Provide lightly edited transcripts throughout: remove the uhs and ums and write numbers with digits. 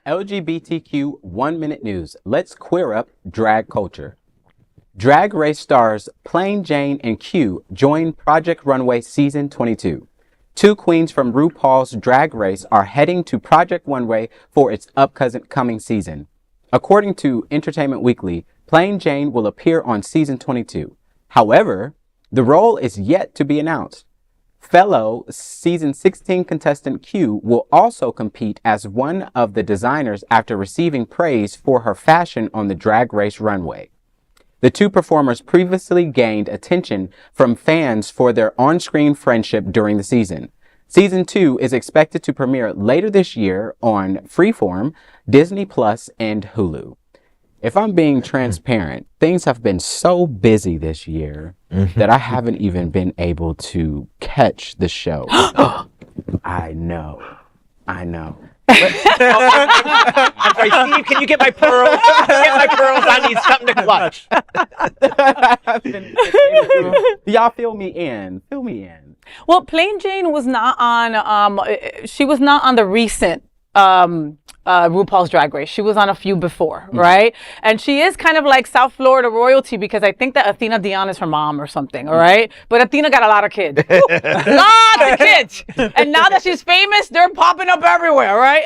LGBTQ 1-minute news. Let's queer up drag culture. Drag Race stars Plain Jane and Q join Project Runway Season 22. Two queens from RuPaul's Drag Race are heading to Project Runway for its upcoming season. According to Entertainment Weekly, Plain Jane will appear on Season 22. However, the role is yet to be announced. Fellow Season 16 contestant Q will also compete as one of the designers after receiving praise for her fashion on the Drag Race runway. The two performers previously gained attention from fans for their on-screen friendship during the season. Season 2 is expected to premiere later this year on Freeform, Disney Plus, and Hulu. If I'm being transparent, things have been so busy this year that I haven't even been able to catch the show. I know. I'm sorry, Steve, can you get my pearls? I need something to clutch. Y'all fill me in. Well, Plain Jane was not on, she was not on the recent RuPaul's Drag Race. She was on a few before, right? And she is kind of like South Florida royalty because I think that Athena Dion is her mom or something, all right? But Athena got a lot of kids. Lots of kids! And now that she's famous, they're popping up everywhere, right?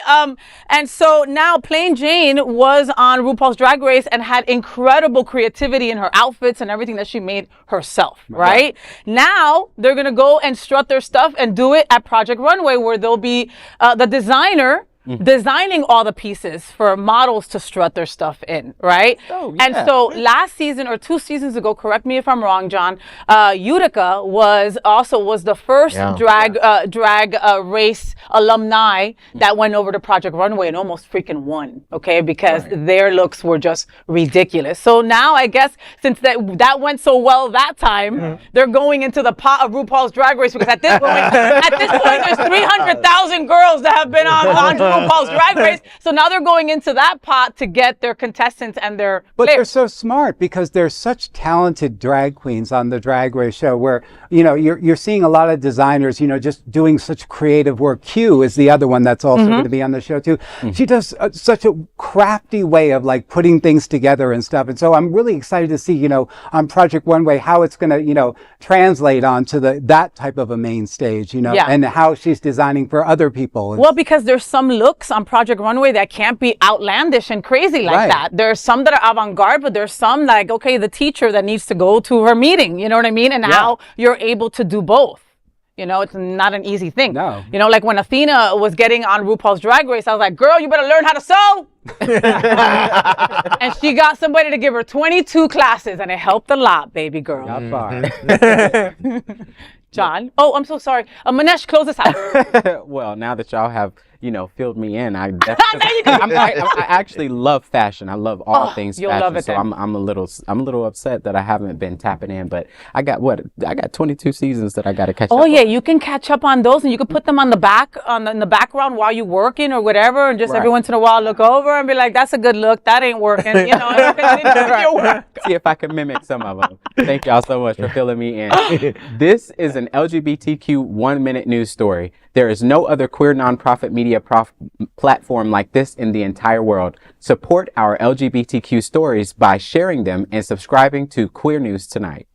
And so now Plain Jane was on RuPaul's Drag Race and had incredible creativity in her outfits and everything that she made herself, right? Now they're gonna go and strut their stuff and do it at Project Runway, where they'll be the designer designing all the pieces for models to strut their stuff in, right? Oh, yeah. And so last season or 2 seasons ago, correct me if I'm wrong, John, Utica was the first drag race alumni that went over to Project Runway and almost freaking won, okay? Because their looks were just ridiculous. So now I guess since that went so well that time, they're going into the pot of RuPaul's Drag Race because at this point there's 300,000 girls that have been on RuPaul's Drag Race. So now they're going into that pot to get their contestants and their players. They're so smart because there's such talented drag queens on the Drag Race show where, you know, you're seeing a lot of designers, you know, just doing such creative work. Q is the other one that's also going to be on the show too. She does such a crafty way of like putting things together and stuff. And so I'm really excited to see, you know, on Project Runway, how it's going to, you know, translate onto that type of a main stage, you know, and how she's designing for other people. Well, because there's some looks on Project Runway that can't be outlandish and crazy like that. There's some that are avant-garde, but there's some like, okay, the teacher that needs to go to her meeting, you know what I mean? And how you're able to do both. You know, it's not an easy thing. No. You know, like when Athena was getting on RuPaul's Drag Race, I was like, girl, you better learn how to sew. And she got somebody to give her 22 classes and it helped a lot, baby girl. Not far. John. Oh, I'm so sorry. Manesh, close this out. Well, now that y'all have, you know, filled me in, I actually love fashion. I love all things you'll fashion. love it so then. I'm a little upset that I haven't been tapping in, but I got 22 seasons that I got to catch up. Oh yeah, you can catch up on those and you can put them on the in the background while you're working or whatever, and just every once in a while look over and be like, that's a good look, that ain't working, you know, and continue with your work. See if I can mimic some of them. Thank y'all so much for filling me in. This is an LGBTQ 1-minute news story. There is no other queer nonprofit media platform like this in the entire world. Support our LGBTQ stories by sharing them and subscribing to Queer News Tonight.